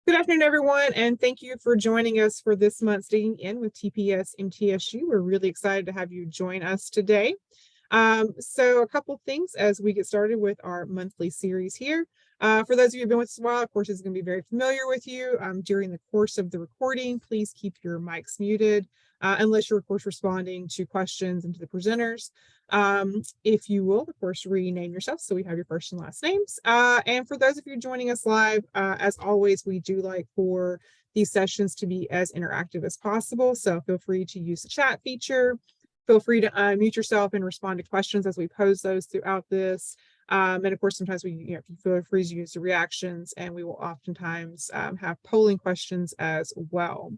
Good afternoon, everyone, and thank you for joining us for this month's Digging In with TPS-MTSU. We're really excited to have you join us today. So a couple things as we get started with our monthly series here. For those of you who've been with us a while, of course, it's going to be very familiar with you. During the course of the recording, please keep your mics muted unless you're, of course, responding to questions and to the presenters. If you will, of course, rename yourself so we have your first and last names. And for those of you joining us live, as always, we do like for these sessions to be as interactive as possible. So feel free to use the chat feature. Feel free to unmute yourself and respond to questions as we pose those throughout this. And of course, sometimes we, if you feel free to use the reactions, and we will oftentimes have polling questions as well.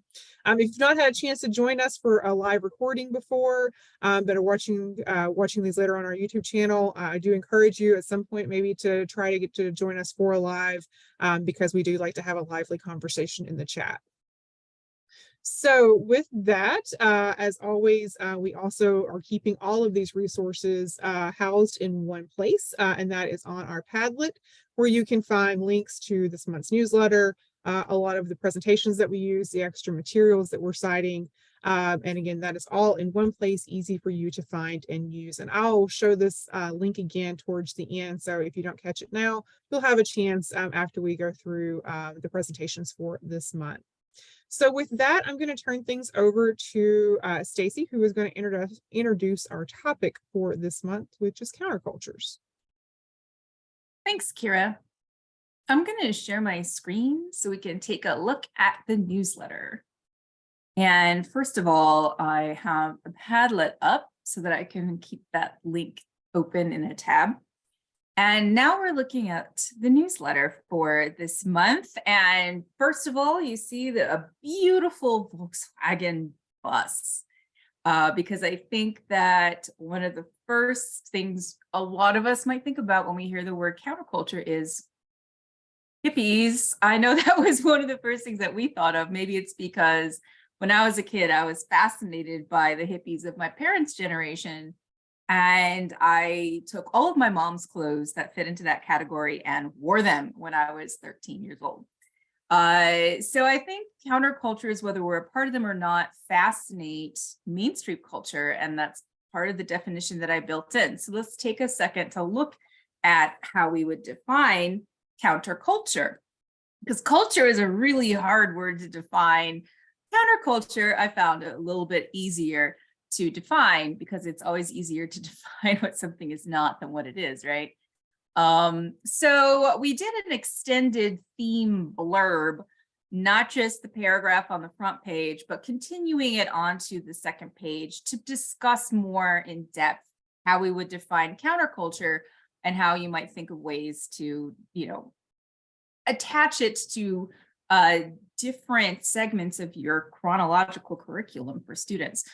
If you've not had a chance to join us for a live recording before, but are watching these later on our YouTube channel, I do encourage you at some point maybe to try to get to join us for a live, because we do like to have a lively conversation in the chat. So with that, as always, we also are keeping all of these resources housed in one place, and that is on our Padlet, where you can find links to this month's newsletter, a lot of the presentations that we use, the extra materials that we're citing. And again, that is all in one place, easy for you to find and use. And I'll show this link again towards the end. So if you don't catch it now, you'll have a chance after we go through the presentations for this month. So with that, I'm going to turn things over to Stacy, who is going to introduce our topic for this month, which is countercultures. Thanks, Kira. I'm going to share my screen so we can take a look at the newsletter. And first of all, I have a Padlet up so that I can keep that link open in a tab. And now we're looking at the newsletter for this month. And first of all, you see a beautiful Volkswagen bus, because I think that one of the first things a lot of us might think about when we hear the word counterculture is hippies. I know that was one of the first things that we thought of. Maybe it's because when I was a kid, I was fascinated by the hippies of my parents' generation. And I took all of my mom's clothes that fit into that category and wore them when I was 13 years old. So I think countercultures, whether we're a part of them or not, fascinate mainstream culture. And that's part of the definition that I built in. So let's take a second to look at how we would define counterculture, because culture is a really hard word to define. Counterculture, I found a little bit easier to define, because it's always easier to define what something is not than what it is, right? So we did an extended theme blurb, not just the paragraph on the front page, but continuing it onto the second page to discuss more in depth how we would define counterculture and how you might think of ways to, attach it to different segments of your chronological curriculum for students.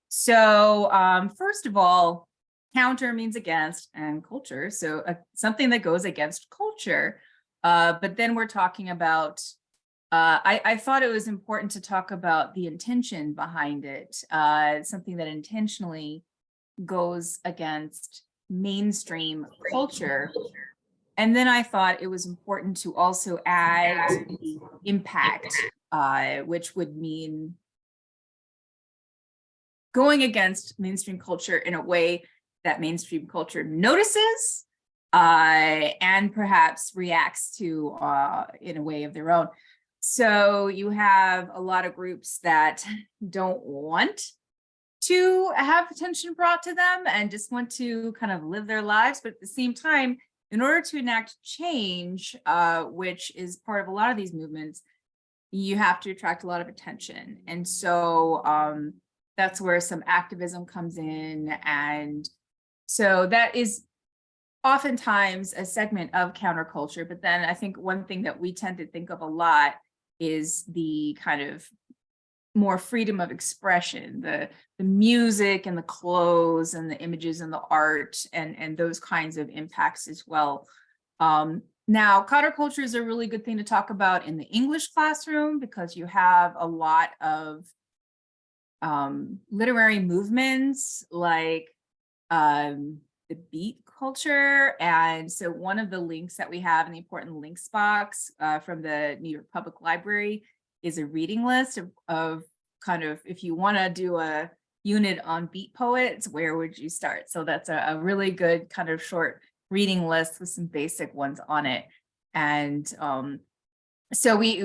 So first of all, counter means against, and culture. So something that goes against culture. But then we're talking about, I thought it was important to talk about the intention behind it, something that intentionally goes against mainstream culture. And then I thought it was important to also add the impact, which would mean going against mainstream culture in a way that mainstream culture notices and perhaps reacts to in a way of their own. So you have a lot of groups that don't want to have attention brought to them and just want to kind of live their lives. But at the same time, in order to enact change, which is part of a lot of these movements, you have to attract a lot of attention. And so that's where some activism comes in. And so that is oftentimes a segment of counterculture. But then I think one thing that we tend to think of a lot is the kind of more freedom of expression, the music and the clothes and the images and the art and those kinds of impacts as well. Now, counterculture is a really good thing to talk about in the English classroom, because you have a lot of literary movements like the beat culture. And so one of the links that we have in the important links box from the New York Public Library is a reading list of kind of, if you want to do a unit on beat poets, where would you start? So that's a really good kind of short reading list with some basic ones on it. And so we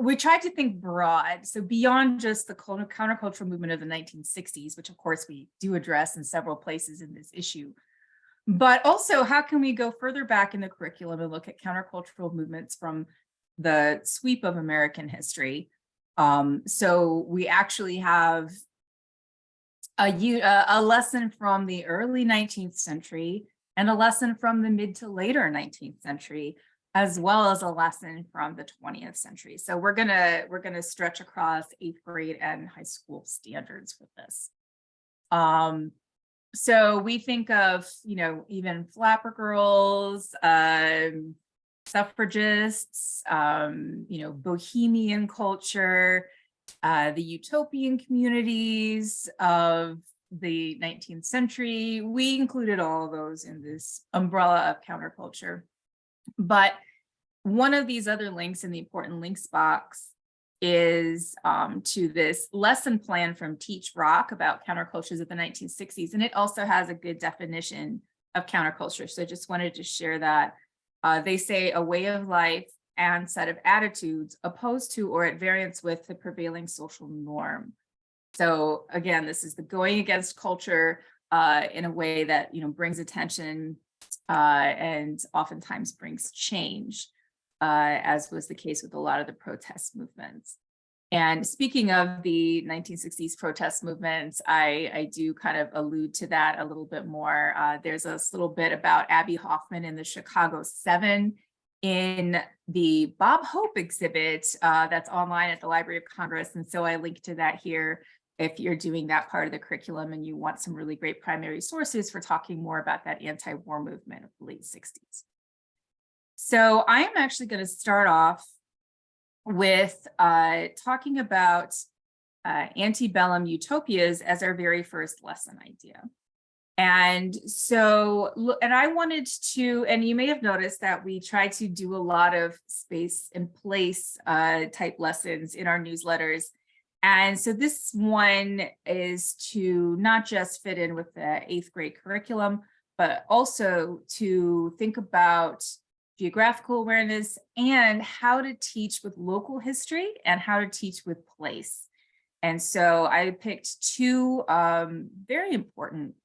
we tried to think broad, so beyond just the countercultural movement of the 1960s, which of course we do address in several places in this issue, but also how can we go further back in the curriculum and look at countercultural movements from the sweep of American history. So we actually have a lesson from the early 19th century and a lesson from the mid to later 19th century, as well as a lesson from the 20th century. So we're gonna stretch across 8th grade and high school standards with this. So we think of, even flapper girls, suffragists, bohemian culture, the utopian communities of the 19th century. We included all of those in this umbrella of counterculture. But one of these other links in the important links box is to this lesson plan from Teach Rock about countercultures of the 1960s. And it also has a good definition of counterculture. So I just wanted to share that. They say a way of life and set of attitudes opposed to or at variance with the prevailing social norm. So again, this is the going against culture in a way that brings attention and oftentimes brings change, as was the case with a lot of the protest movements. And speaking of the 1960s protest movements, I do kind of allude to that a little bit more. There's a little bit about Abby Hoffman in the Chicago 7 in the Bob Hope exhibit that's online at the Library of Congress. And so I link to that here if you're doing that part of the curriculum and you want some really great primary sources for talking more about that anti-war movement of the late 60s. So I am actually going to start off with talking about antebellum utopias as our very first lesson idea. And so, and I wanted to, and you may have noticed that we try to do a lot of space and place type lessons in our newsletters. And so this one is to not just fit in with the 8th grade curriculum, but also to think about geographical awareness and how to teach with local history and how to teach with place. And so I picked two very important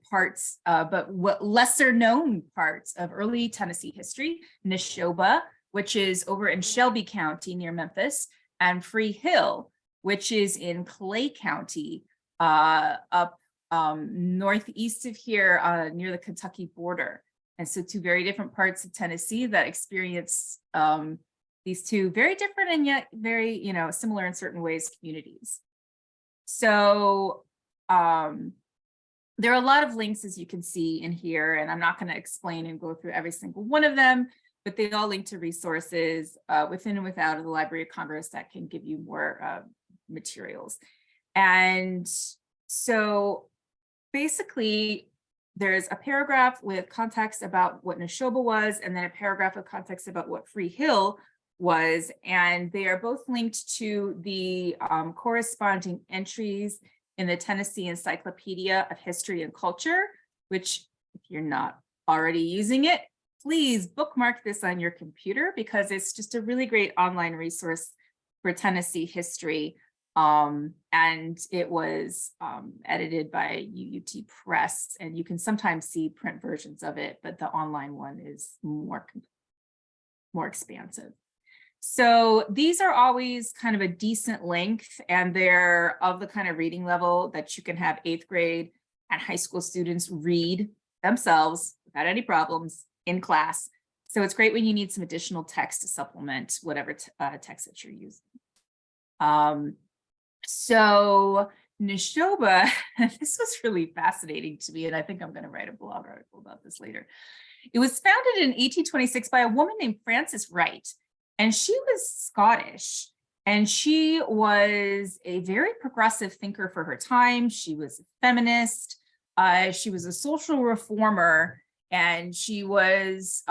parts, but what lesser known parts of early Tennessee history: Neshoba, which is over in Shelby County near Memphis, and Free Hill, which is in Clay County, up northeast of here, near the Kentucky border. And so two very different parts of Tennessee that experience these two very different and yet very, similar in certain ways communities. So there are a lot of links, as you can see in here, and I'm not going to explain and go through every single one of them, but they all link to resources within and without of the Library of Congress that can give you more materials. And so basically, there's a paragraph with context about what Neshoba was, and then a paragraph of context about what Free Hill was. And they are both linked to the corresponding entries in the Tennessee Encyclopedia of History and Culture, which, if you're not already using it, please bookmark this on your computer because it's just a really great online resource for Tennessee history. And it was edited by UUT Press, and you can sometimes see print versions of it, but the online one is more expansive. So these are always kind of a decent length, and they're of the kind of reading level that you can have 8th grade and high school students read themselves without any problems in class. So it's great when you need some additional text to supplement whatever text that you're using. So Neshoba, this was really fascinating to me, and I think I'm going to write a blog article about this later. It was founded in 1826 by a woman named Frances Wright, and she was Scottish, and she was a very progressive thinker for her time. She was a feminist. She was a social reformer, and she was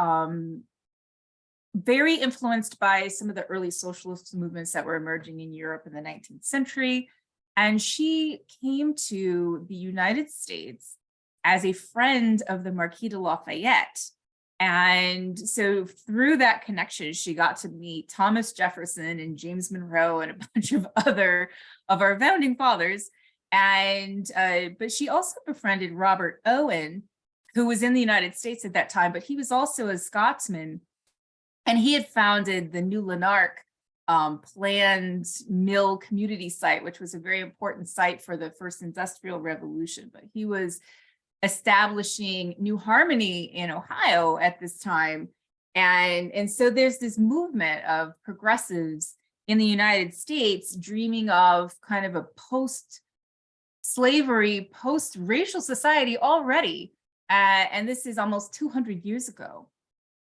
very influenced by some of the early socialist movements that were emerging in Europe in the 19th century. And she came to the United States as a friend of the Marquis de Lafayette. And so through that connection, she got to meet Thomas Jefferson and James Monroe and a bunch of other of our founding fathers. And but she also befriended Robert Owen, who was in the United States at that time, but he was also a Scotsman. And he had founded the New Lanark planned mill community site, which was a very important site for the first industrial revolution. But he was establishing New Harmony in Ohio at this time. And so there's this movement of progressives in the United States dreaming of kind of a post-slavery, post-racial society already. And this is almost 200 years ago.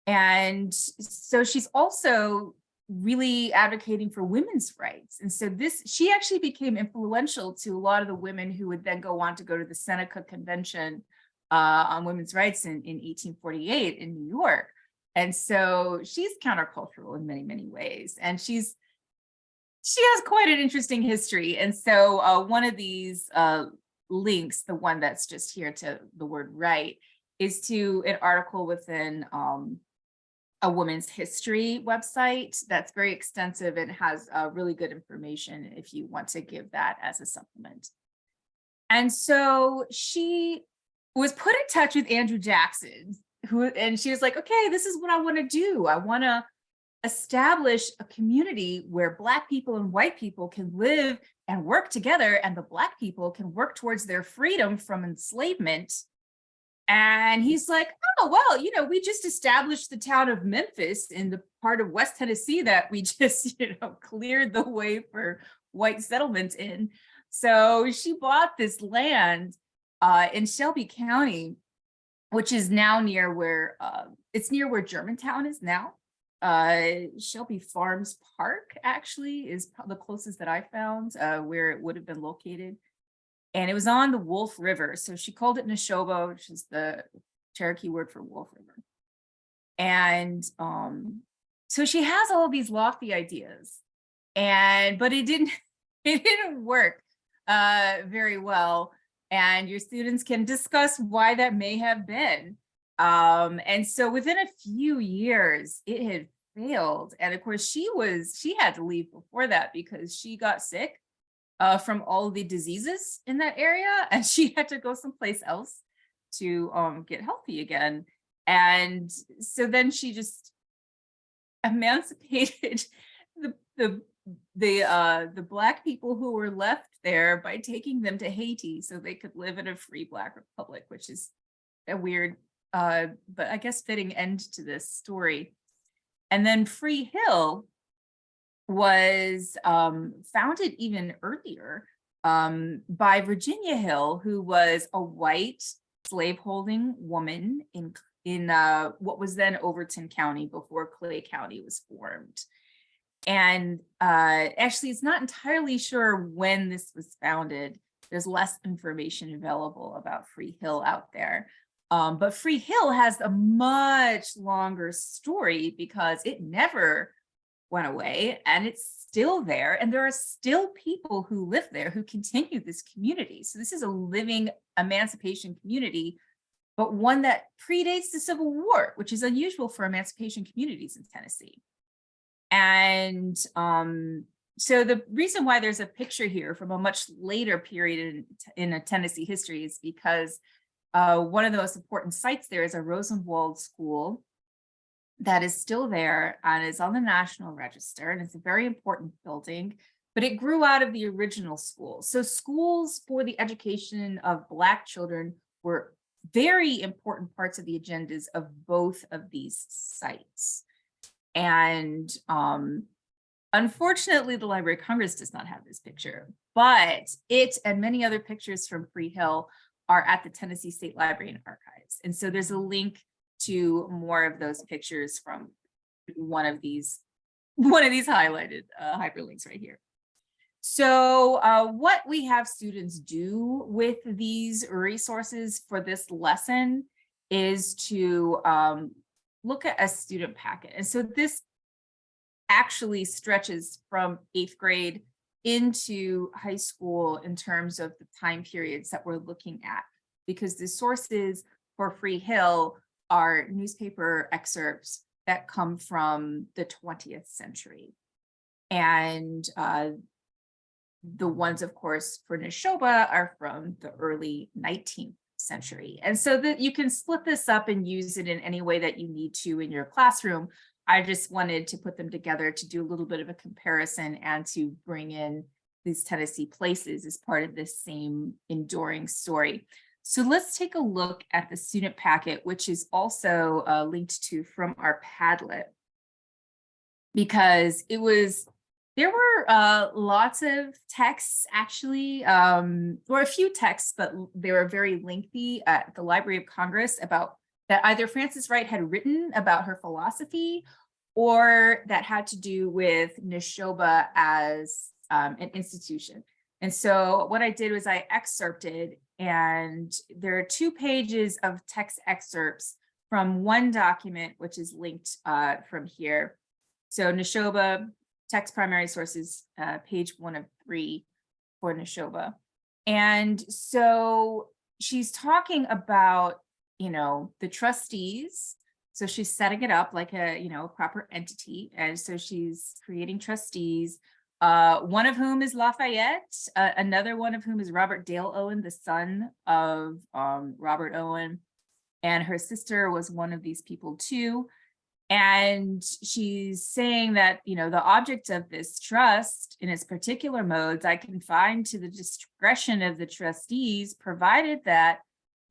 And so she's also really advocating for women's rights. And so she actually became influential to a lot of the women who would then go on to go to the Seneca Convention on women's rights in 1848 in New York. And so she's countercultural in many, many ways. And she has quite an interesting history. And so one of these links, the one that's just here to the word right, is to an article within a women's history website that's very extensive and has really good information if you want to give that as a supplement. And so she was put in touch with Andrew Jackson, and she was like, okay, this is what I want to do. I want to establish a community where Black people and white people can live and work together, and the Black people can work towards their freedom from enslavement. And he's like, oh, well, we just established the town of Memphis in the part of West Tennessee that we just, cleared the way for white settlements in. So she bought this land in Shelby County, which is now near where Germantown is now. Shelby Farms Park actually is the closest that I found where it would have been located. And it was on the Wolf River. So she called it Neshoba, which is the Cherokee word for Wolf River. And so she has all of these lofty ideas, but it didn't work very well. And your students can discuss why that may have been. And so within a few years, it had failed. And of course, she had to leave before that because she got sick from all the diseases in that area, and she had to go someplace else to get healthy again. And so then she just emancipated the Black people who were left there by taking them to Haiti so they could live in a free Black republic, which is a weird but I guess fitting end to this story. And then Free Hill was founded even earlier by Virginia Hill, who was a white slaveholding woman in what was then Overton County before Clay County was formed. And actually, it's not entirely sure when this was founded. There's less information available about Free Hill out there. But Free Hill has a much longer story because it never went away, and it's still there, and there are still people who live there who continue this community. So this is a living emancipation community, but one that predates the Civil War, which is unusual for emancipation communities in Tennessee. And so the reason why there's a picture here from a much later period in a Tennessee history is because one of the most important sites there is a Rosenwald School that is still there and is on the National Register, and it's a very important building, but it grew out of the original school. So schools for the education of Black children were very important parts of the agendas of both of these sites. And unfortunately, the Library of Congress does not have this picture, but it and many other pictures from Free Hill are at the Tennessee State Library and Archives. And so there's a link to more of those pictures from one of these highlighted hyperlinks right here. So what we have students do with these resources for this lesson is to look at a student packet. And so this actually stretches from 8th grade into high school in terms of the time periods that we're looking at, because the sources for Free Hill are newspaper excerpts that come from the 20th century. And the ones, of course, for Neshoba are from the early 19th century. And so that you can split this up and use it in any way that you need to in your classroom. I just wanted to put them together to do a little bit of a comparison and to bring in these Tennessee places as part of this same enduring story. So let's take a look at the student packet, which is also linked to from our Padlet, because there were lots of texts actually, or a few texts, but they were very lengthy at the Library of Congress about that either Frances Wright had written about her philosophy or that had to do with Neshoba as an institution. And so what I did was I excerpted, and there are 2 pages of text excerpts from one document, which is linked from here. So Neshoba, text primary sources, page 1 of 3 for Neshoba. And so she's talking about, the trustees. So she's setting it up like a, proper entity. And so she's creating trustees, one of whom is Lafayette, another one of whom is Robert Dale Owen, the son of Robert Owen. And her sister was one of these people too. And she's saying that, the object of this trust in its particular modes, I confine to the discretion of the trustees, provided that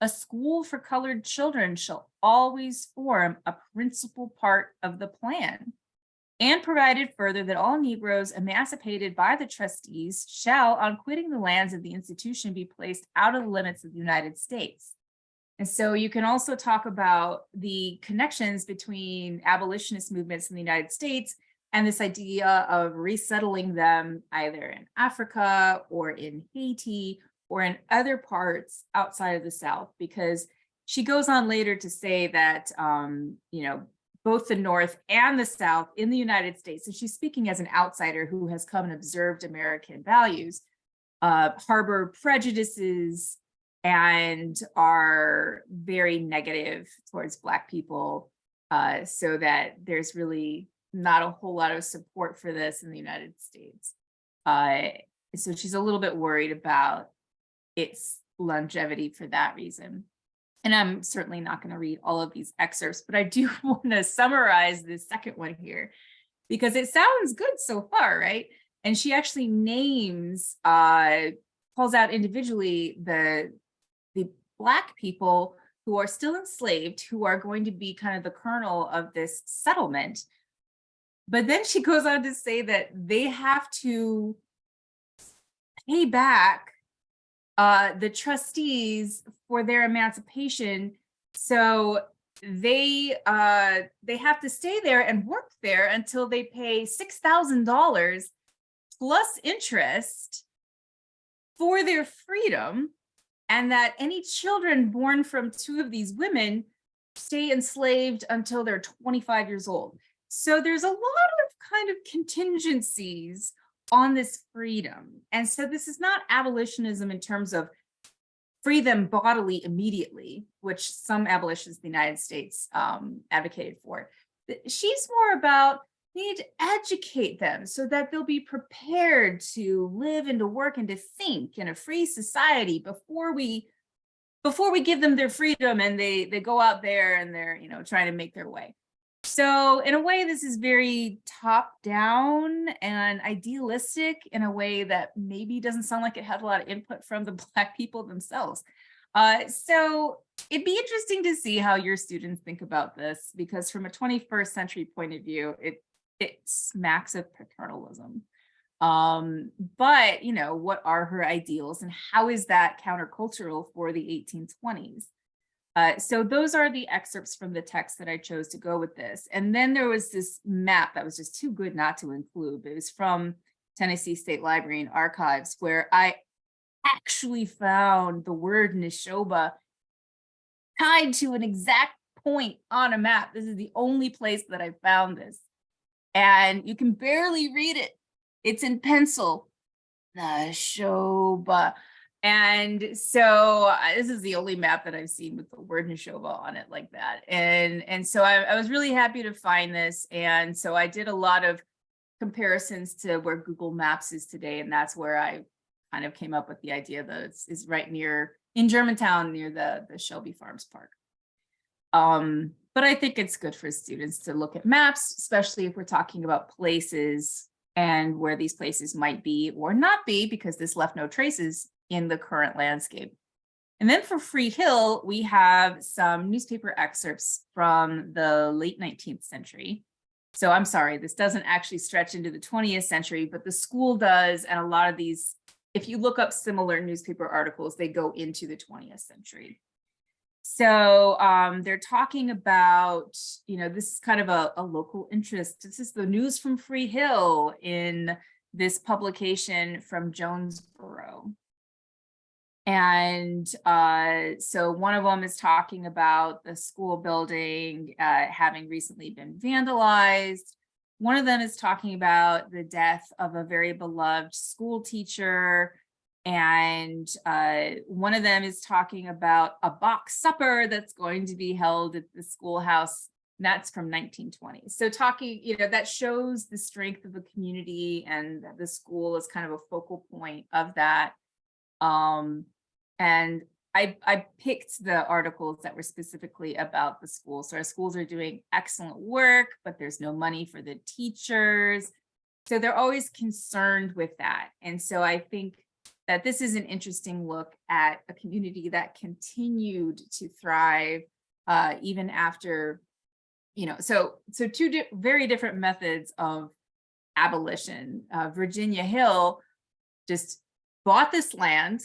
a school for colored children shall always form a principal part of the plan, and provided further that all Negroes emancipated by the trustees shall, on quitting the lands of the institution, be placed out of the limits of the United States. And so you can also talk about the connections between abolitionist movements in the United States and this idea of resettling them either in Africa or in Haiti or in other parts outside of the South, because she goes on later to say that, both the North and the South in the United States, and she's speaking as an outsider who has come and observed American values, harbor prejudices and are very negative towards Black people, so that there's really not a whole lot of support for this in the United States. So she's a little bit worried about its longevity for that reason. And I'm certainly not going to read all of these excerpts, but I do want to summarize the second one here because it sounds good so far, right? And she actually names, calls out individually the Black people who are still enslaved, who are going to be kind of the kernel of this settlement. But then she goes on to say that they have to pay back the trustees for their emancipation. So they have to stay there and work there until they pay $6,000 plus interest for their freedom, and that any children born from 2 of these women stay enslaved until they're 25 years old. So there's a lot of kind of contingencies on this freedom. And so this is not abolitionism in terms of free them bodily immediately, which some abolitionists in the United States advocated for. She's more about we need to educate them so that they'll be prepared to live and to work and to think in a free society before we give them their freedom and they go out there and they're trying to make their way. So in a way, this is very top down and idealistic in a way that maybe doesn't sound like it had a lot of input from the Black people themselves. So it'd be interesting to see how your students think about this, because from a 21st century point of view, it smacks of paternalism. But what are her ideals and how is that countercultural for the 1820s? So those are the excerpts from the text that I chose to go with this. And then there was this map that was just too good not to include. It was from Tennessee State Library and Archives, where I actually found the word Neshoba tied to an exact point on a map. This is the only place that I found this. And you can barely read it. It's in pencil. Neshoba. And so this is the only map that I've seen with the word Neshoba on it like that. And so I was really happy to find this. And so I did a lot of comparisons to where Google Maps is today. And that's where I kind of came up with the idea that it's right near in Germantown near the Shelby Farms Park. But I think it's good for students to look at maps, especially if we're talking about places and where these places might be or not be, because this left no traces in the current landscape. And then for Free Hill, we have some newspaper excerpts from the late 19th century. So I'm sorry, this doesn't actually stretch into the 20th century, but the school does. And a lot of these, if you look up similar newspaper articles, they go into the 20th century. So they're talking about, this is kind of a local interest. This is the news from Free Hill in this publication from Jonesboro. And so one of them is talking about the school building having recently been vandalized. One of them is talking about the death of a very beloved school teacher. And one of them is talking about a box supper that's going to be held at the schoolhouse. That's from 1920. So talking, that shows the strength of the community, and the school is kind of a focal point of that. And I picked the articles that were specifically about the school. So our schools are doing excellent work, but there's no money for the teachers. So they're always concerned with that. And so I think that this is an interesting look at a community that continued to thrive even after, so two very different methods of abolition. Virginia Hill just bought this land,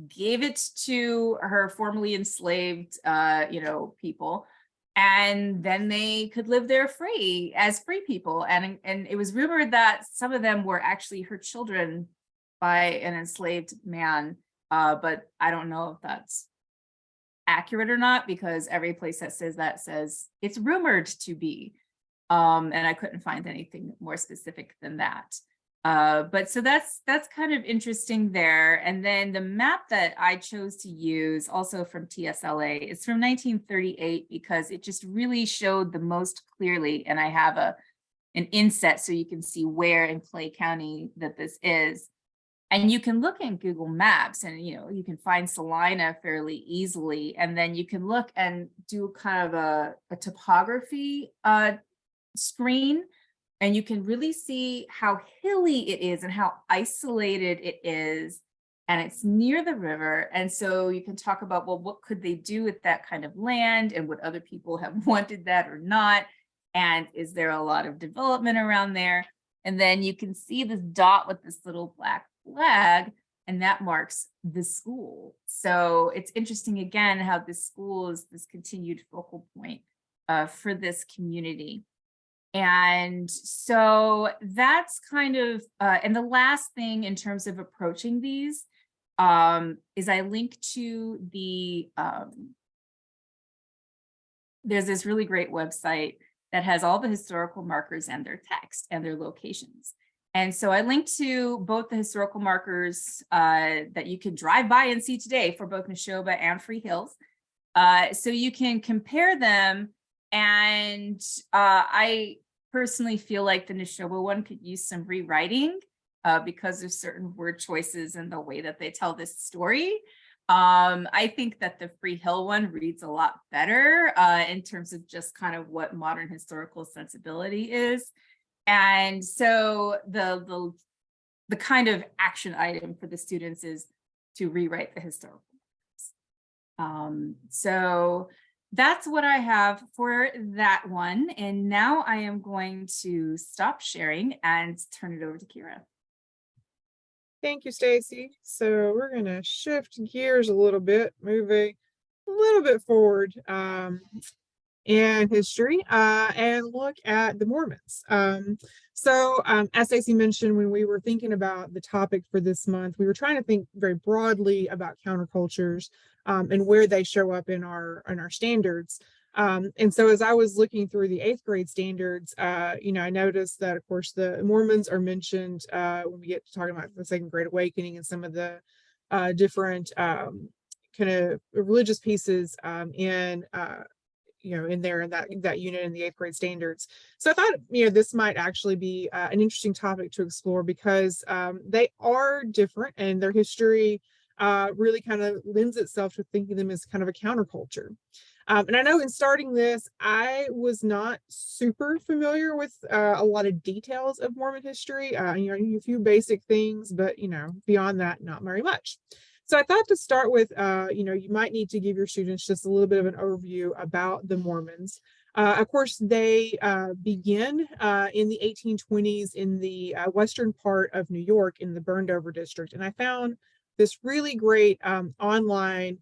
gave it to her formerly enslaved, people, and then they could live there free as free people. And it was rumored that some of them were actually her children by an enslaved man, but I don't know if that's accurate or not, because every place that says that says it's rumored to be, and I couldn't find anything more specific than that. But so that's kind of interesting there. And then the map that I chose to use, also from TSLA, is from 1938, because it just really showed the most clearly. And I have an inset so you can see where in Clay County that this is. And you can look in Google Maps and, you can find Salina fairly easily. And then you can look and do kind of a topography screen. And you can really see how hilly it is and how isolated it is. And it's near the river. And so you can talk about, well, what could they do with that kind of land? And would other people have wanted that or not? And is there a lot of development around there? And then you can see this dot with this little black flag, and that marks the school. So it's interesting, again, how this school is this continued focal point for this community. And so that's kind of, and the last thing in terms of approaching these is I link to the, there's this really great website that has all the historical markers and their text and their locations. And so I linked to both the historical markers that you can drive by and see today for both Neshoba and Free Hills. So you can compare them. And I personally feel like the Neshoba one could use some rewriting because of certain word choices and the way that they tell this story. I think that the Free Hill one reads a lot better in terms of just kind of what modern historical sensibility is. And so the kind of action item for the students is to rewrite the historical markers. So that's what I have for that one. And now I am going to stop sharing and turn it over to Kira. Thank you, Stacy. So we're going to shift gears a little bit, move a little bit forward. in history and look at the Mormons. As Stacey mentioned, when we were thinking about the topic for this month, we were trying to think very broadly about countercultures and where they show up in our standards. And so as I was looking through the 8th grade standards, I noticed that, of course, the Mormons are mentioned when we get to talking about the Second Great Awakening and some of the different kind of religious pieces in there in that unit in the 8th grade standards. So I thought, this might actually be an interesting topic to explore because they are different and their history really kind of lends itself to thinking of them as kind of a counterculture. And I know in starting this, I was not super familiar with a lot of details of Mormon history, a few basic things, but, beyond that, not very much. So I thought to start with, you might need to give your students just a little bit of an overview about the Mormons. Of course, they begin in the 1820s in the western part of New York in the burned over district. And I found this really great online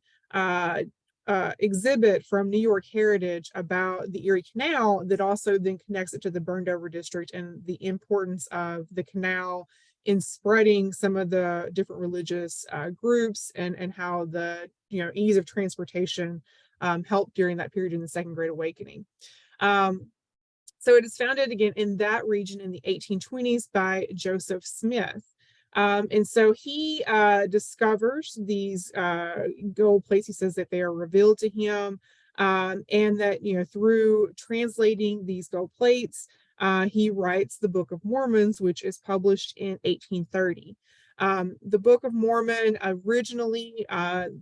exhibit from New York Heritage about the Erie Canal that also then connects it to the burned over district and the importance of the canal in spreading some of the different religious groups and how the ease of transportation helped during that period in the Second Great Awakening. So it is founded again in that region in the 1820s by Joseph Smith. And so he discovers these gold plates. He says that they are revealed to him, and that through translating these gold plates, he writes the Book of Mormons, which is published in 1830. The Book of Mormon originally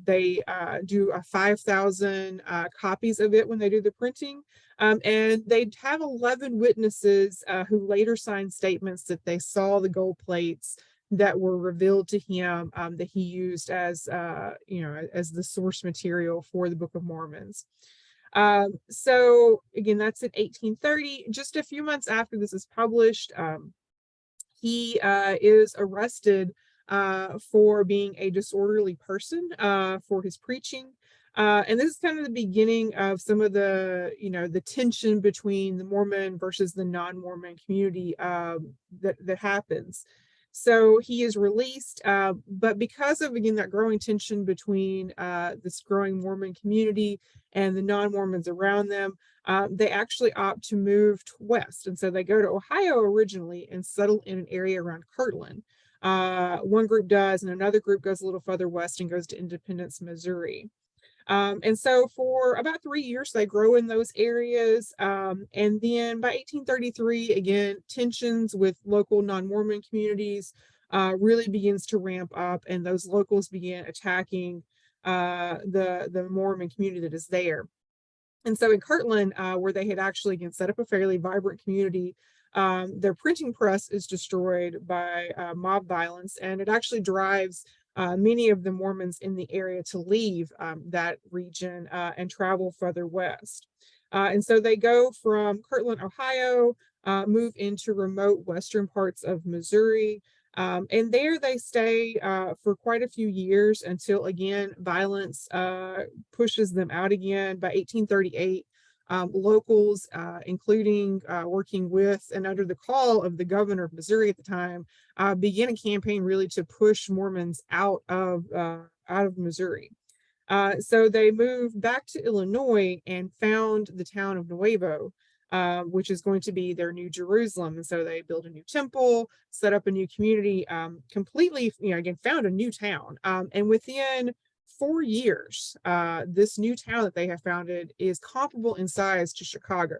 they do 5,000 copies of it when they do the printing, and they have 11 witnesses who later signed statements that they saw the gold plates that were revealed to him that he used as as the source material for the Book of Mormons. So again, that's in 1830. Just a few months after this is published, he is arrested for being a disorderly person for his preaching. And this is kind of the beginning of some of the, the tension between the Mormon versus the non-Mormon community that happens. So he is released, but because of, again, that growing tension between this growing Mormon community and the non-Mormons around them, they actually opt to move west. And so they go to Ohio originally and settle in an area around Kirtland. One group does, and another group goes a little further west and goes to Independence, Missouri. And so for about 3 years, they grow in those areas. And then by 1833, again, tensions with local non-Mormon communities really begins to ramp up, and those locals begin attacking the Mormon community that is there. And so in Kirtland, where they had actually again set up a fairly vibrant community, their printing press is destroyed by mob violence, and it actually drives many of the Mormons in the area to leave that region and travel further west. And so they go from Kirtland, Ohio, move into remote western parts of Missouri. And there they stay for quite a few years until, again, violence pushes them out again. By 1838, locals, including working with and under the call of the governor of Missouri at the time, began a campaign really to push Mormons out of Missouri. So they moved back to Illinois and found the town of Nuevo, which is going to be their new Jerusalem. And so they built a new temple, set up a new community, completely, again, found a new town. And within 4 years, this new town that they have founded is comparable in size to Chicago,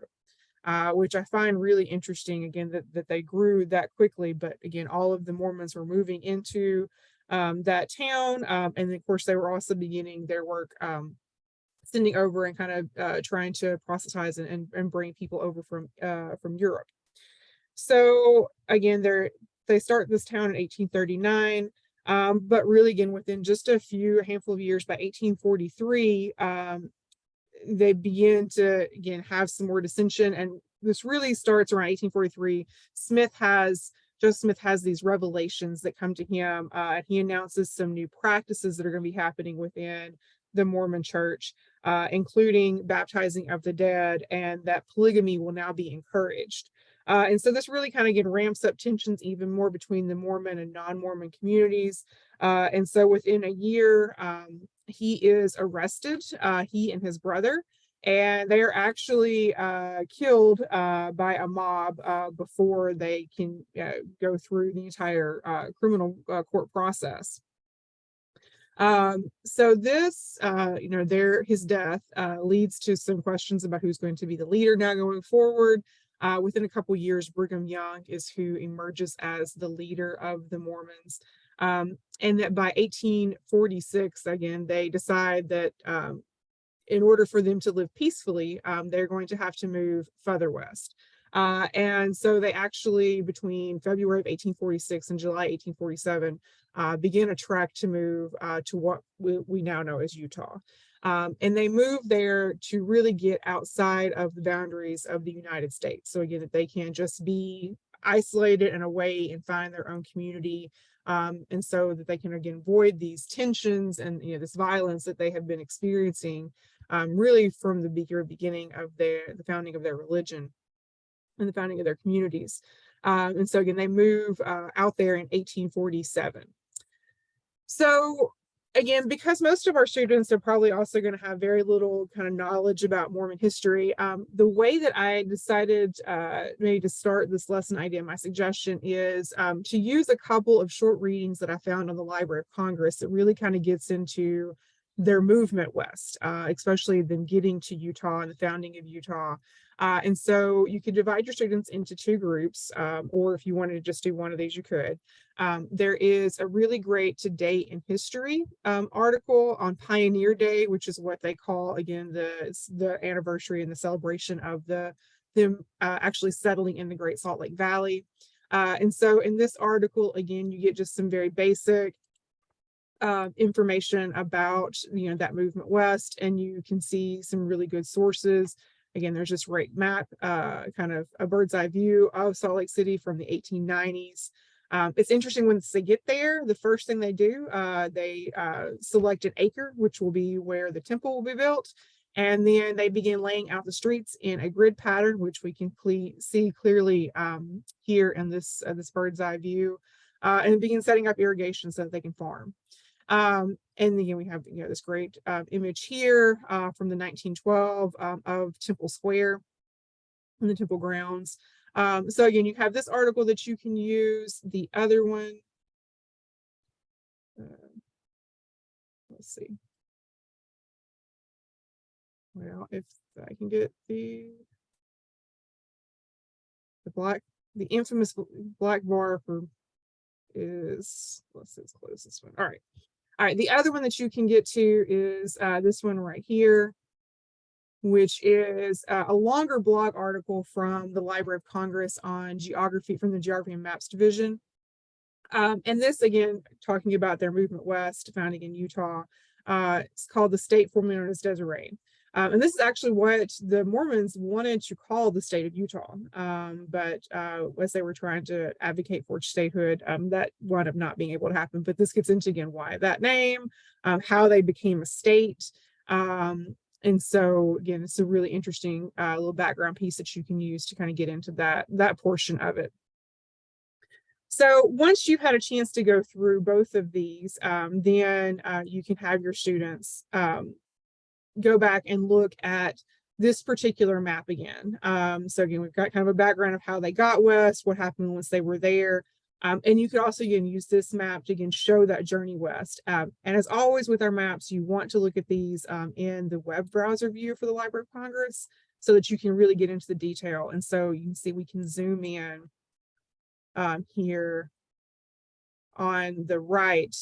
which I find really interesting, again, that they grew that quickly. But again, all of the Mormons were moving into that town. And then, of course, they were also beginning their work sending over and kind of trying to proselytize and bring people over from Europe. So again, they start this town in 1839, but really, again, within just a handful of years, by 1843, they begin to, again, have some more dissension. And this really starts around 1843. Joseph Smith has these revelations that come to him, and he announces some new practices that are going to be happening within the Mormon church, including baptizing of the dead, and that polygamy will now be encouraged. And so this really kind of again ramps up tensions even more between the Mormon and non-Mormon communities. And so within a year, he is arrested, he and his brother, and they are actually killed by a mob before they can go through the entire criminal court process. So this, his death leads to some questions about who's going to be the leader now going forward. Within a couple years, Brigham Young is who emerges as the leader of the Mormons. And that by 1846, again, they decide that in order for them to live peacefully, they're going to have to move further west. And so they actually, between February of 1846 and July 1847, began a trek to move to what we now know as Utah. And they moved there to really get outside of the boundaries of the United States. So again, that they can just be isolated and away and find their own community. And so that they can again avoid these tensions and this violence that they have been experiencing really from the beginning of the founding of their religion and the founding of their communities. And so again, they move out there in 1847. So again, because most of our students are probably also going to have very little kind of knowledge about Mormon history, the way that I decided maybe to start this lesson idea, my suggestion is to use a couple of short readings that I found on the Library of Congress that really kind of gets into their movement west, especially them getting to Utah and the founding of Utah. And so you could divide your students into two groups, or if you wanted to just do one of these, you could. There is a really great Today in History article on Pioneer Day, which is what they call, again, the anniversary and the celebration of them actually settling in the Great Salt Lake Valley. And so in this article, again, you get just some very basic information about that movement west, and you can see some really good sources. Again, there's this great map, kind of a bird's eye view of Salt Lake City from the 1890s. It's interesting, once they get there, the first thing they do, they select an acre, which will be where the temple will be built. And then they begin laying out the streets in a grid pattern, which we can see clearly here in this bird's eye view, and begin setting up irrigation so that they can farm. And again, we have this great image here from the 1912 of Temple Square and the temple grounds. So again, you have this article that you can use. The other one, let's see. Well, if I can get the infamous black bar for let's close this one. All right, the other one that you can get to is this one right here, which is a longer blog article from the Library of Congress on geography, from the Geography and Maps Division. And this, again, talking about their movement west, founding in Utah. It's called The State Formerly Known as Deseret. And this is actually what the Mormons wanted to call the state of Utah. But as they were trying to advocate for statehood, that wound up not being able to happen. But this gets into, again, why that name, how they became a state. And so, again, it's a really interesting little background piece that you can use to kind of get into that portion of it. So once you've had a chance to go through both of these, then you can have your students go back and look at this particular map again. So again, we've got kind of a background of how they got west, what happened once they were there. And you could also, again, use this map to, again, show that journey west. And as always with our maps, you want to look at these in the web browser view for the Library of Congress so that you can really get into the detail. And so you can see we can zoom in here on the right.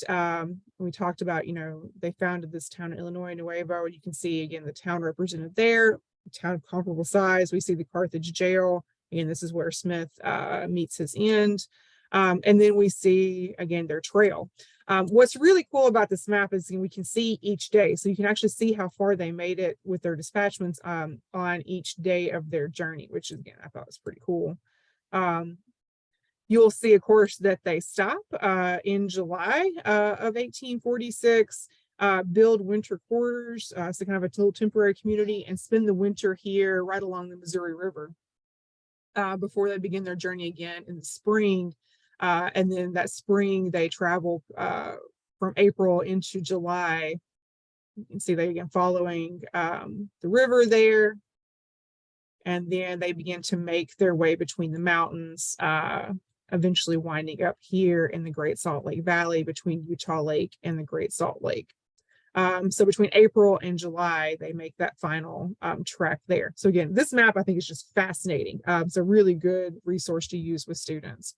We talked about, they founded this town in Illinois, Nuevo. You can see, again, the town represented there, a town of comparable size. We see the Carthage jail, and this is where Smith meets his end. And then we see, again, their trail. What's really cool about this map is we can see each day. So you can actually see how far they made it with their dispatchments on each day of their journey, which, again, I thought was pretty cool. You'll see, of course, that they stop in July of 1846. build winter quarters, so kind of a little temporary community, and spend the winter here right along the Missouri River before they begin their journey again in the spring. And then that spring, they travel from April into July. You can see they again following the river there. And then they begin to make their way between the mountains, eventually winding up here in the Great Salt Lake Valley between Utah Lake and the Great Salt Lake. So between April and July, they make that final trek there. So again, this map I think is just fascinating. It's a really good resource to use with students.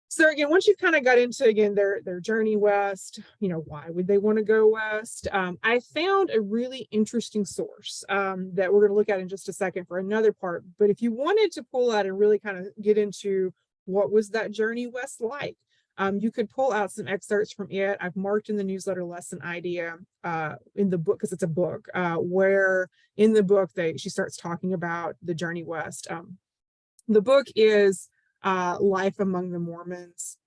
So again, once you've kind of got into, again, their journey west, why would they want to go west? I found a really interesting source that we're going to look at in just a second for another part. But if you wanted to pull out and really kind of get into what was that journey west like, you could pull out some excerpts from it. I've marked in the newsletter lesson idea in the book, because it's a book, where in the book she starts talking about the journey west. The book is Life Among the Mormons,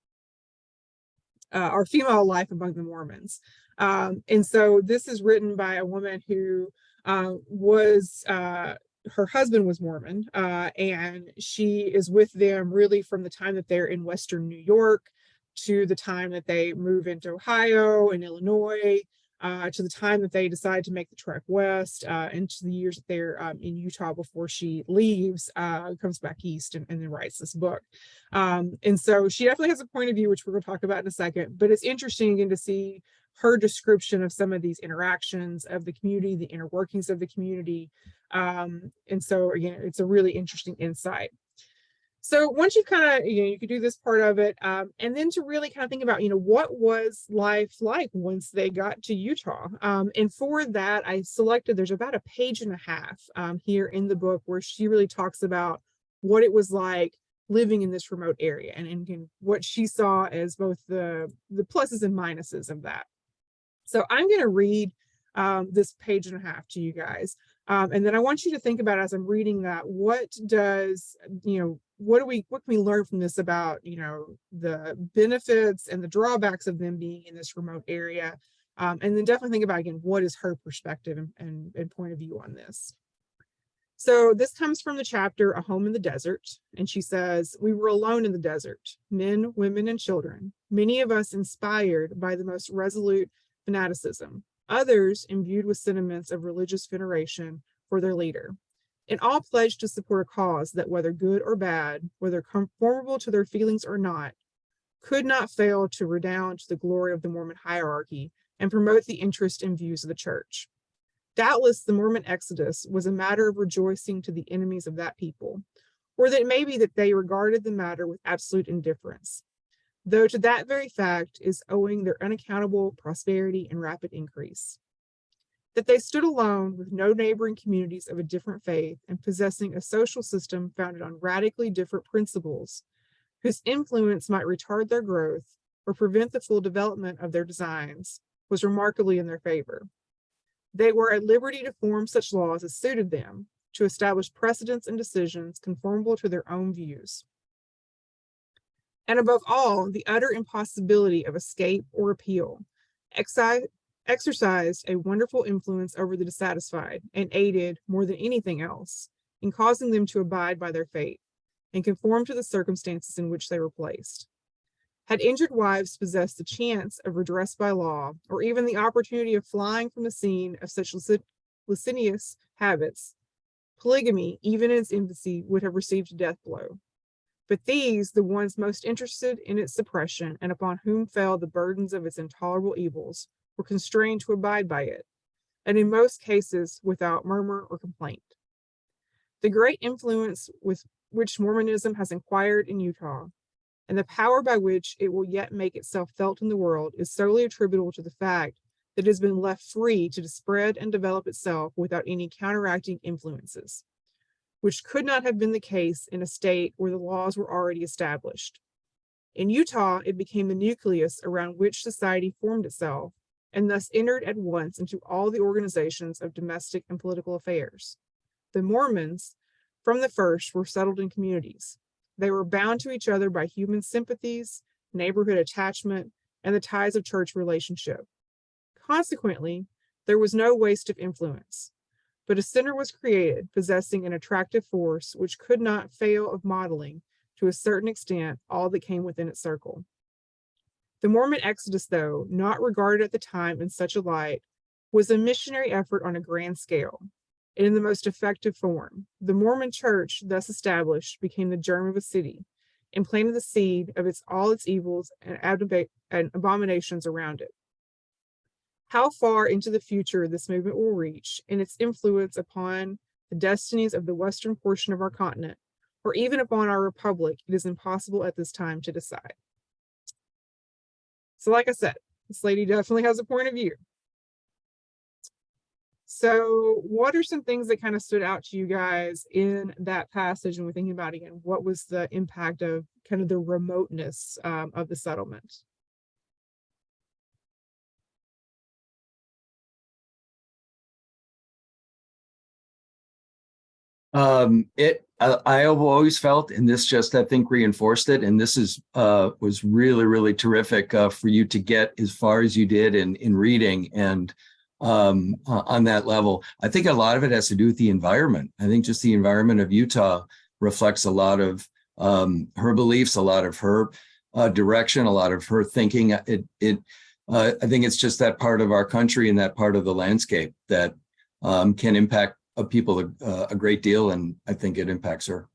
or Female Life Among the Mormons. And so this is written by a woman who was, her husband was Mormon, and she is with them really from the time that they're in Western New York to the time that they move into Ohio and Illinois, to the time that they decide to make the trek west, into the years that they're in Utah before she leaves, comes back east and then writes this book. And so she definitely has a point of view, which we're going to talk about in a second, but it's interesting again to see her description of some of these interactions of the community, the inner workings of the community. And so again, it's a really interesting insight. So once you kind of, you could do this part of it, and then to really kind of think about, what was life like once they got to Utah? And for that, I selected, there's about 1.5 pages here in the book where she really talks about what it was like living in this remote area and what she saw as both the pluses and minuses of that. So I'm going to read this 1.5 pages to you guys. And then I want you to think about, as I'm reading that, what does, what can we learn from this about, the benefits and the drawbacks of them being in this remote area? And then definitely think about, again, what is her perspective and point of view on this? So this comes from the chapter, A Home in the Desert. And she says, "We were alone in the desert, men, women, and children, many of us inspired by the most resolute fanaticism, others imbued with sentiments of religious veneration for their leader, and all pledged to support a cause that, whether good or bad, whether conformable to their feelings or not, could not fail to redound to the glory of the Mormon hierarchy and promote the interest and views of the church. Doubtless the Mormon exodus was a matter of rejoicing to the enemies of that people, or that it may be that they regarded the matter with absolute indifference, though to that very fact is owing their unaccountable prosperity and rapid increase. That they stood alone with no neighboring communities of a different faith and possessing a social system founded on radically different principles, whose influence might retard their growth or prevent the full development of their designs, was remarkably in their favor. They were at liberty to form such laws as suited them, to establish precedents and decisions conformable to their own views. And above all, the utter impossibility of escape or appeal exercised a wonderful influence over the dissatisfied and aided, more than anything else, in causing them to abide by their fate and conform to the circumstances in which they were placed. Had injured wives possessed the chance of redress by law, or even the opportunity of flying from the scene of such licentious habits, polygamy, even in its infancy, would have received a death blow. But these, the ones most interested in its suppression and upon whom fell the burdens of its intolerable evils, were constrained to abide by it, and in most cases without murmur or complaint. The great influence with which Mormonism has acquired in Utah, and the power by which it will yet make itself felt in the world, is solely attributable to the fact that it has been left free to spread and develop itself without any counteracting influences, which could not have been the case in a state where the laws were already established. In Utah, it became the nucleus around which society formed itself, and thus entered at once into all the organizations of domestic and political affairs. The Mormons, from the first, were settled in communities. They were bound to each other by human sympathies, neighborhood attachment, and the ties of church relationship. consequently, there was no waste of influence. But a center was created possessing an attractive force which could not fail of modeling, to a certain extent, all that came within its circle. The Mormon exodus, though not regarded at the time in such a light, was a missionary effort on a grand scale, and in the most effective form. The Mormon church, thus established, became the germ of a city, and planted the seed of all its evils and abominations around it. How far into the future this movement will reach, and its influence upon the destinies of the western portion of our continent, or even upon our republic, it is impossible at this time to decide. So like I said, this lady definitely has a point of view. So what are some things that kind of stood out to you guys in that passage? And we're thinking about, again, what was the impact of kind of the remoteness of the settlement? I have always felt, and this just, I think, reinforced it. And this was really, really terrific for you to get as far as you did in reading and on that level. I think a lot of it has to do with the environment. I think just the environment of Utah reflects a lot of her beliefs, a lot of her direction, a lot of her thinking. I think it's just that part of our country and that part of the landscape that can impact people a great deal, and I think it impacts her.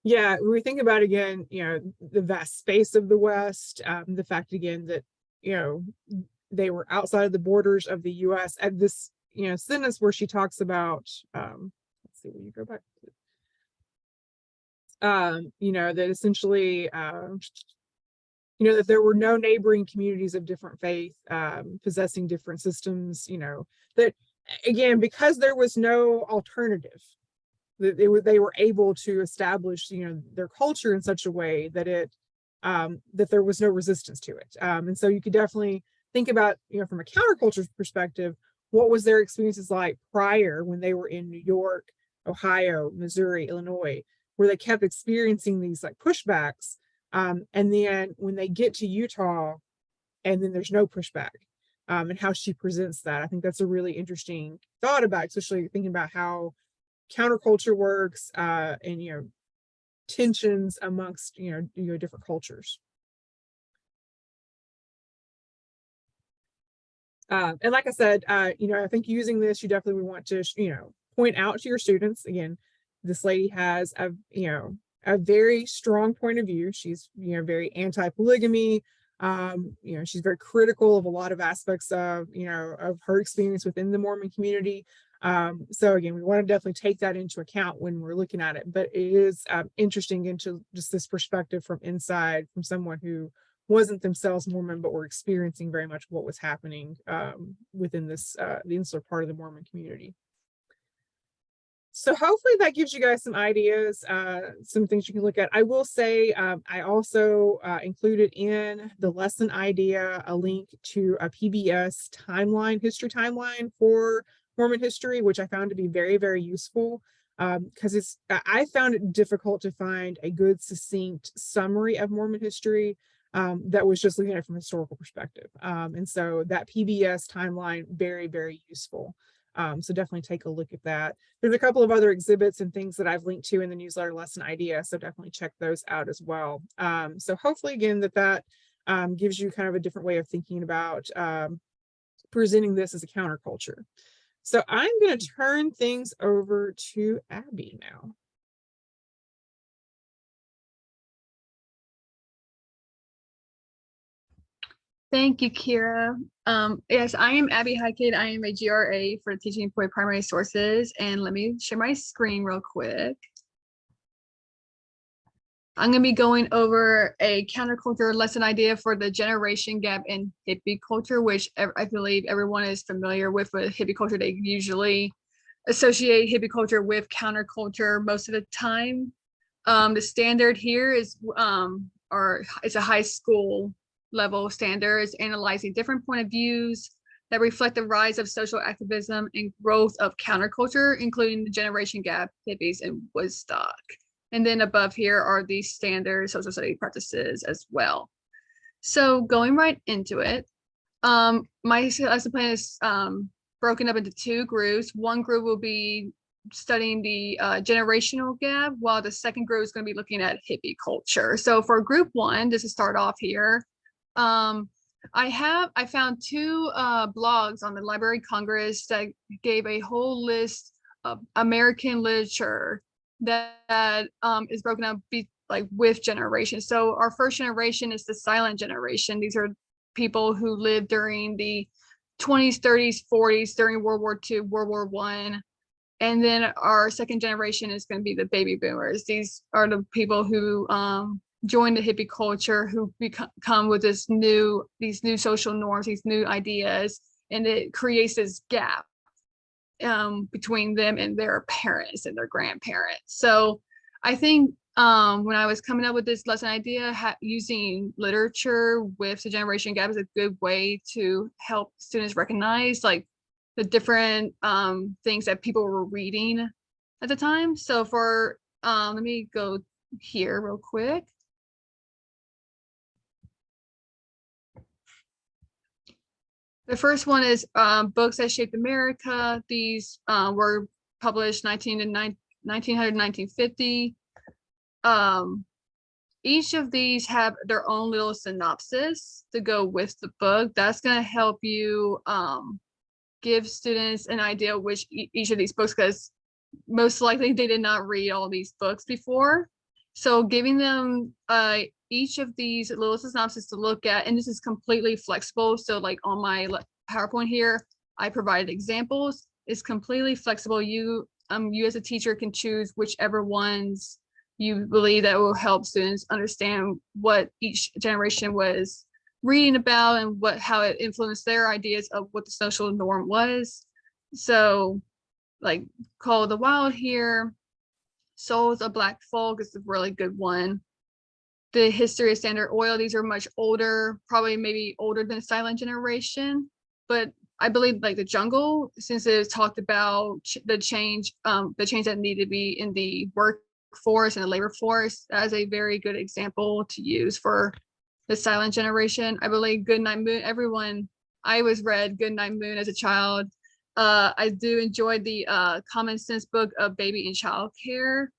Yeah, when we think about, again, the vast space of the West, the fact again that they were outside of the borders of the U.S. at this sentence where she talks about let's see, will you go back that essentially that there were no neighboring communities of different faith possessing different systems, that again, because there was no alternative, that they were able to establish their culture in such a way that that there was no resistance to it. And so you could definitely think about, from a counterculture perspective, what was their experiences like prior when they were in New York, Ohio, Missouri, Illinois, where they kept experiencing these like pushbacks. And then when they get to Utah, and then there's no pushback, and how she presents that. I think that's a really interesting thought about, especially thinking about how counterculture works, and tensions amongst different cultures. And like I said, I think using this, you definitely would want to point out to your students, again, this lady has a very strong point of view. She's very anti-polygamy. She's very critical of a lot of aspects of of her experience within the Mormon community. So again, we want to definitely take that into account when we're looking at it. But it is interesting into just this perspective from inside, from someone who wasn't themselves Mormon, but were experiencing very much what was happening within this the insular part of the Mormon community. So hopefully that gives you guys some ideas, some things you can look at. I will say I also included in the lesson idea a link to a PBS timeline, history timeline for Mormon history, which I found to be very, very useful, because I found it difficult to find a good, succinct summary of Mormon history that was just looking at it from a historical perspective. And so that PBS timeline, very, very useful. So definitely take a look at that. There's a couple of other exhibits and things that I've linked to in the newsletter lesson idea, so definitely check those out as well. So hopefully, again, that gives you kind of a different way of thinking about presenting this as a counterculture. So I'm going to turn things over to Abby now. Thank you, Kira. Yes, I am Abby Highkid. I am a GRA for Teaching for Primary Sources. And let me share my screen real quick. I'm going to be going over a counterculture lesson idea for the generation gap in hippie culture, which I believe everyone is familiar with hippie culture. They usually associate hippie culture with counterculture most of the time. The standard here is it's a high school level standards analyzing different point of views that reflect the rise of social activism and growth of counterculture, including the generation gap, hippies, and Woodstock. And then above here are the standard social study practices as well. So going right into it, my lesson plan is broken up into two groups. One group will be studying the generational gap, while the second group is going to be looking at hippie culture. So for group one, just to start off here, I found two blogs on the Library of Congress that gave a whole list of American literature that is broken up like with generations. So our first generation is the silent generation. These are people who lived during the 20s, 30s, 40s, during World War II, World War I. And then our second generation is going to be the baby boomers. These are the people who join the hippie culture, who come with these new social norms, these new ideas, and it creates this gap between them and their parents and their grandparents. So I think when I was coming up with this lesson idea, using literature with the generation gap is a good way to help students recognize like the different things that people were reading at the time. So for, let me go here real quick. The first one is books that shaped America. These were published 1900 1950. Each of these have their own little synopsis to go with the book. That's going to help you give students an idea of which each of these books, because most likely they did not read all these books before. So giving them each of these little synopsis to look at, and this is completely flexible. So like on my PowerPoint here, I provided examples. It's completely flexible. You as a teacher can choose whichever ones you believe that will help students understand what each generation was reading about and how it influenced their ideas of what the social norm was. So like Call of the Wild here, Souls of Black Folk is a really good one. The History of Standard Oil, these are much older, probably maybe older than Silent Generation, but I believe like The Jungle, since it talked about the change that needed to be in the workforce and the labor force, as a very good example to use for the Silent Generation. I believe Goodnight Moon, I was read Goodnight Moon as a child. I do enjoy the Common Sense book of Baby and Child Care.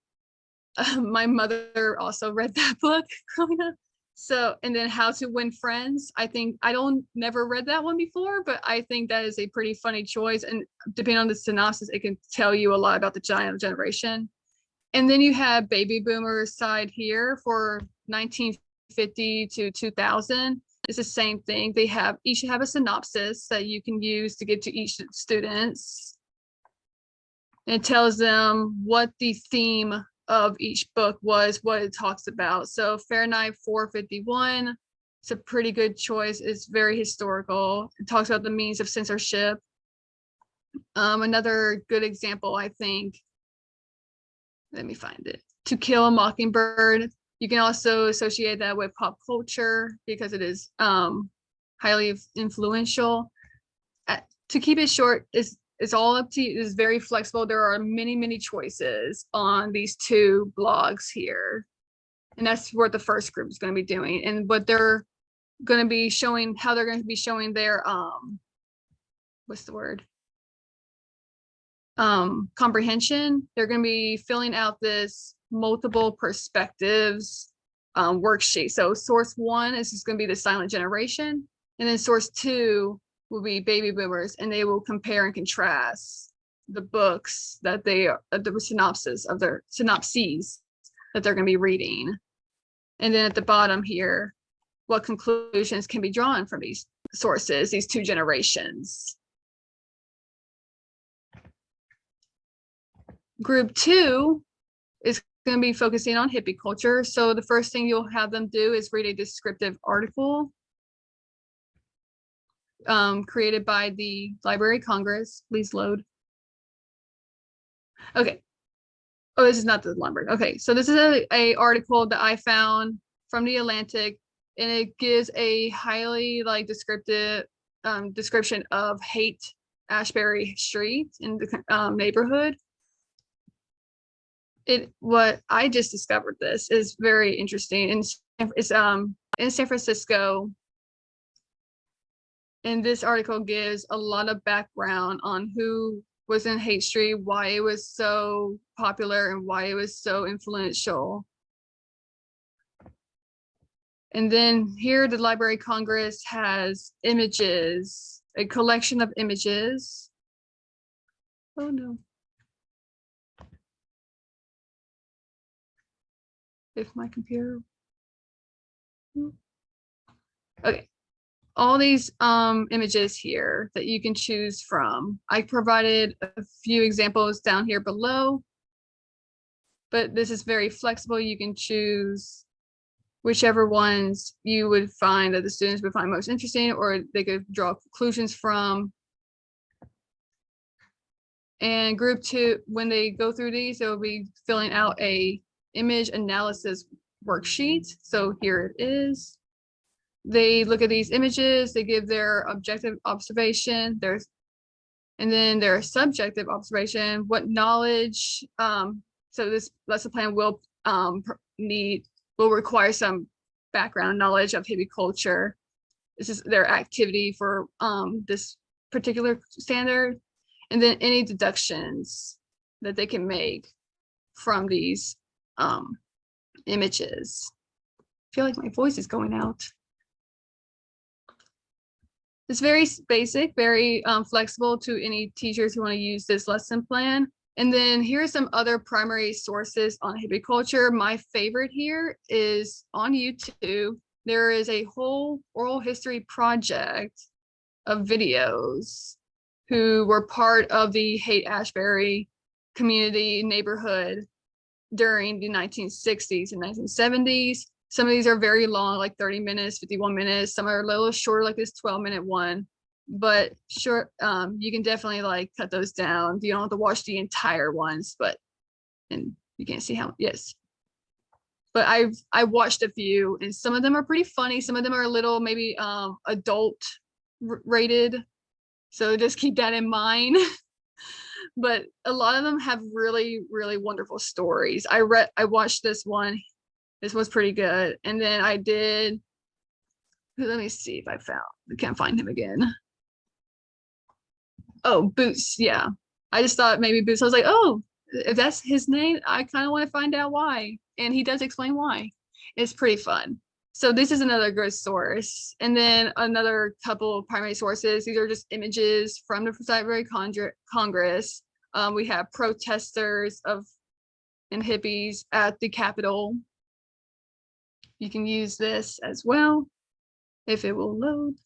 My mother also read that book growing up. So, and then How to Win Friends. I think never read that one before, but I think that is a pretty funny choice. And depending on the synopsis, it can tell you a lot about the giant generation. And then you have Baby Boomers side here for 1950 to 2000. It's the same thing. They each have a synopsis that you can use to give to each students. And it tells them what the theme of each book was, what it talks about. So Fahrenheit 451, it's a pretty good choice. It's very historical. It talks about the means of censorship. Another good example, I think, let me find it. To Kill a Mockingbird. You can also associate that with pop culture because it is highly influential. To keep it short, it's all up to you. It's very flexible. There are many choices on these two blogs here. And that's what the first group is going to be doing. And what they're going to be showing, how they're going to be showing their, what's the word? Comprehension. They're going to be filling out this multiple perspectives worksheet. So source one is just going to be the Silent Generation. And then source two will be Baby Boomers, and they will compare and contrast the books that the synopses that they're going to be reading. And then at the bottom here, what conclusions can be drawn from these sources, these two generations. Group two is going to be focusing on hippie culture. So the first thing you'll have them do is read a descriptive article created by the Library of Congress. Please load. Okay. Oh, this is not the Lumber. Okay, so this is a article that I found from the Atlantic, and it gives a highly descriptive description of Haight-Ashbury Street in the neighborhood. What I just discovered this is very interesting, and it's in San Francisco. And this article gives a lot of background on who was in Hate Street, why it was so popular, and why it was so influential. And then here, the Library of Congress has images, a collection of images. Oh no. If my computer. Okay. All these images here that you can choose from. I provided a few examples down here below, but this is very flexible. You can choose whichever ones you would find that the students would find most interesting, or they could draw conclusions from. And group 2, when they go through these, they'll be filling out a image analysis worksheet. So here it is. They look at these images, they give their objective observation, and then their subjective observation, what knowledge. So this lesson plan will require some background knowledge of hippie culture. This is their activity for this particular standard, and then any deductions that they can make from these images. I feel like my voice is going out. It's very basic, very flexible to any teachers who want to use this lesson plan. And then here are some other primary sources on hippie culture. My favorite here is on YouTube. There is a whole oral history project of videos who were part of the Haight-Ashbury community neighborhood during the 1960s and 1970s. Some of these are very long, like 30 minutes, 51 minutes. Some are a little shorter, like this 12-minute one. But sure, you can definitely like cut those down. You don't have to watch the entire ones, and you can't see how, yes. But I watched a few, and some of them are pretty funny. Some of them are a little maybe adult rated. So just keep that in mind. But a lot of them have really, really wonderful stories. I watched this one. This was pretty good. And then I did, let me see if I can't find him again. Oh, Boots, yeah. I just thought maybe Boots, I was like, oh, if that's his name, I kind of want to find out why. And he does explain why. It's pretty fun. So this is another good source. And then another couple of primary sources. These are just images from the Library of Congress. We have protesters and hippies at the Capitol. You can use this as well if it will load.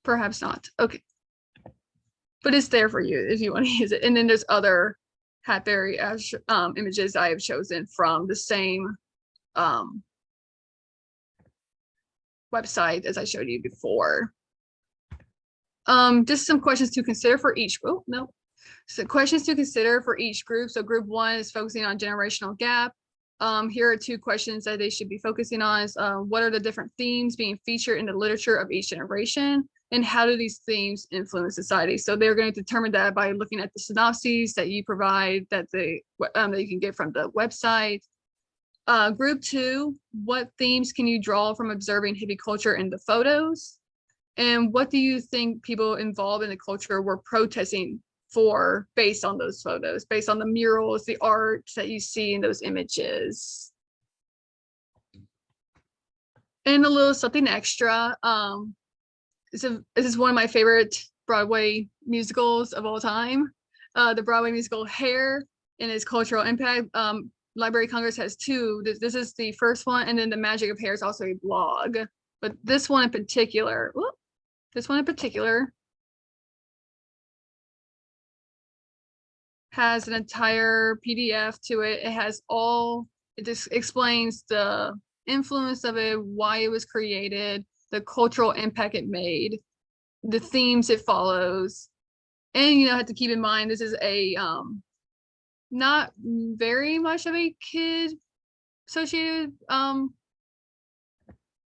Perhaps not. Okay. But it's there for you if you want to use it. And then there's other Hatberry images I have chosen from the same website as I showed you before. Just some questions to consider for each group. No. So questions to consider for each group. So group 1 is focusing on generational gap. Here are 2 questions that they should be focusing on is what are the different themes being featured in the literature of each generation? And how do these themes influence society? So they're going to determine that by looking at the synopses that you provide that you can get from the website. Group 2, what themes can you draw from observing hippie culture in the photos? And what do you think people involved in the culture were protesting for based on those photos, based on the murals, the art that you see in those images? And a little something extra. This is one of my favorite Broadway musicals of all time. The Broadway musical Hair and its cultural impact. Library of Congress has 2. This is the first one, and then The Magic of Hair is also a blog. But this one in particular, has an entire PDF to it. It just explains the influence of it, why it was created, the cultural impact it made, the themes it follows. And have to keep in mind this is a not very much of a kid associated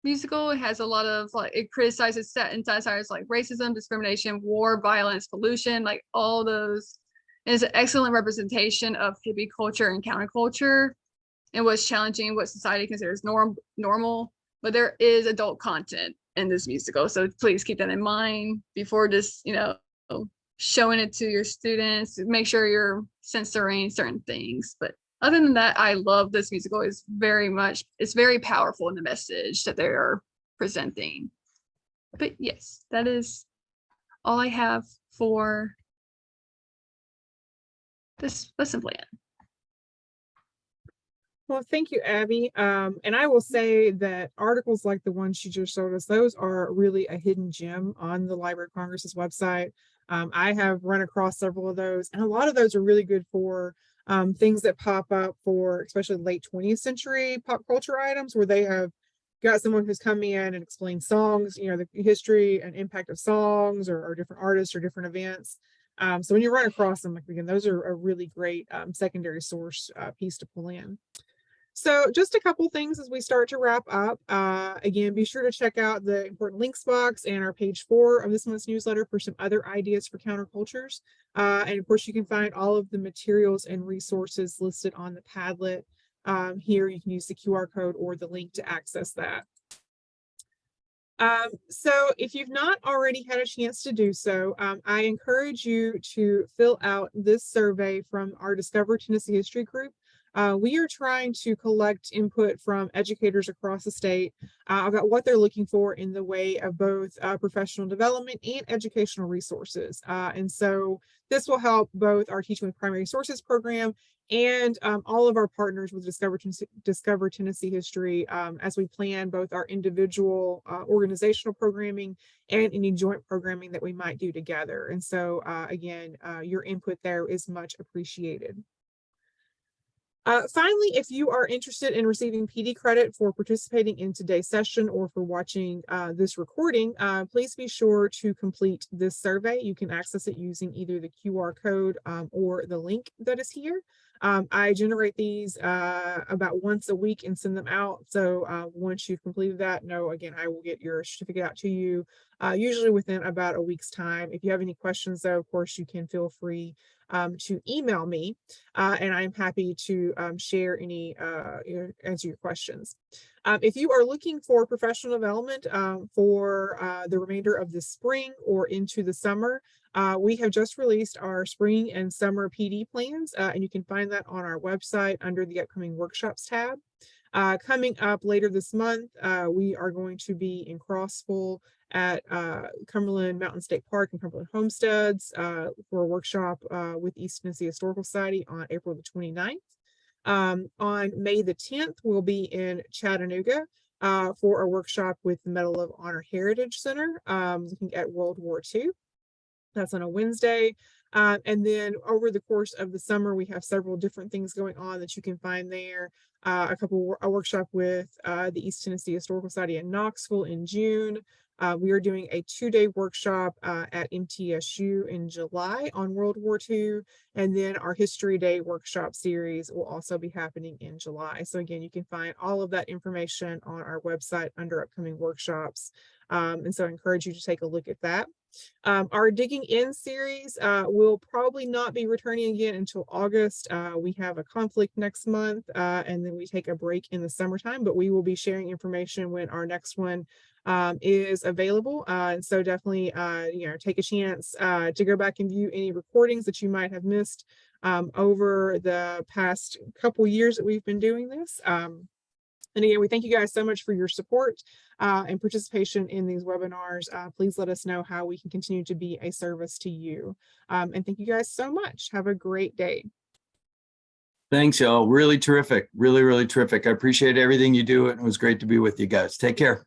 musical. It has a lot of it criticizes set and satires like racism, discrimination, war, violence, pollution, like all those. And it's an excellent representation of hippie culture and counterculture and what's challenging, what society considers normal. But there is adult content in this musical, so please keep that in mind before just showing it to your students. Make sure you're censoring certain things. But other than that, I love this musical. It's very powerful in the message that they are presenting. But yes, that is all I have for this lesson plan. Well, thank you, Abby. And I will say that articles like the ones she just showed us, those are really a hidden gem on the Library of Congress's website. I have run across several of those, and a lot of those are really good for things that pop up for especially late 20th century pop culture items, where they have got someone who's come in and explained songs, the history and impact of songs or different artists or different events. So when you run across them, like again, those are a really great secondary source piece to pull in. So just a couple things as we start to wrap up. Again, be sure to check out the important links box and our page 4 of this month's newsletter for some other ideas for countercultures. And of course, you can find all of the materials and resources listed on the Padlet. Here, you can use the QR code or the link to access that. So if you've not already had a chance to do so, I encourage you to fill out this survey from our Discover Tennessee History group. We are trying to collect input from educators across the state about what they're looking for in the way of both professional development and educational resources. And so this will help both our Teaching with Primary Sources program and all of our partners with Discover Tennessee History as we plan both our individual organizational programming and any joint programming that we might do together. And so again, your input there is much appreciated. Finally, if you are interested in receiving PD credit for participating in today's session or for watching this recording, please be sure to complete this survey. You can access it using either the QR code or the link that is here. I generate these about once a week and send them out. So once you've completed that, again, I will get your certificate out to you usually within about a week's time. If you have any questions, though, of course, you can feel free to email me, and I'm happy to share any, answer your questions. If you are looking for professional development for the remainder of the spring or into the summer, we have just released our spring and summer PD plans, and you can find that on our website under the upcoming workshops tab. Coming up later this month, we are going to be in Crossville at Cumberland Mountain State Park and Cumberland Homesteads for a workshop with East Tennessee Historical Society on April the 29th. On May the 10th, we'll be in Chattanooga for a workshop with the Medal of Honor Heritage Center looking at World War II. That's on a Wednesday. And then over the course of the summer, we have several different things going on that you can find there. A workshop with the East Tennessee Historical Society in Knoxville in June. We are doing a 2-day workshop at MTSU in July on World War II. And then our History Day workshop series will also be happening in July. So again, you can find all of that information on our website under upcoming workshops. And so I encourage you to take a look at that. Our Digging In series will probably not be returning again until August. We have a conflict next month, and then we take a break in the summertime, but we will be sharing information when our next one is available. And so definitely, take a chance to go back and view any recordings that you might have missed over the past couple years that we've been doing this. And again, we thank you guys so much for your support and participation in these webinars. Please let us know how we can continue to be a service to you. And thank you guys so much. Have a great day. Thanks, y'all. Really terrific. Really, really terrific. I appreciate everything you do. And it was great to be with you guys. Take care.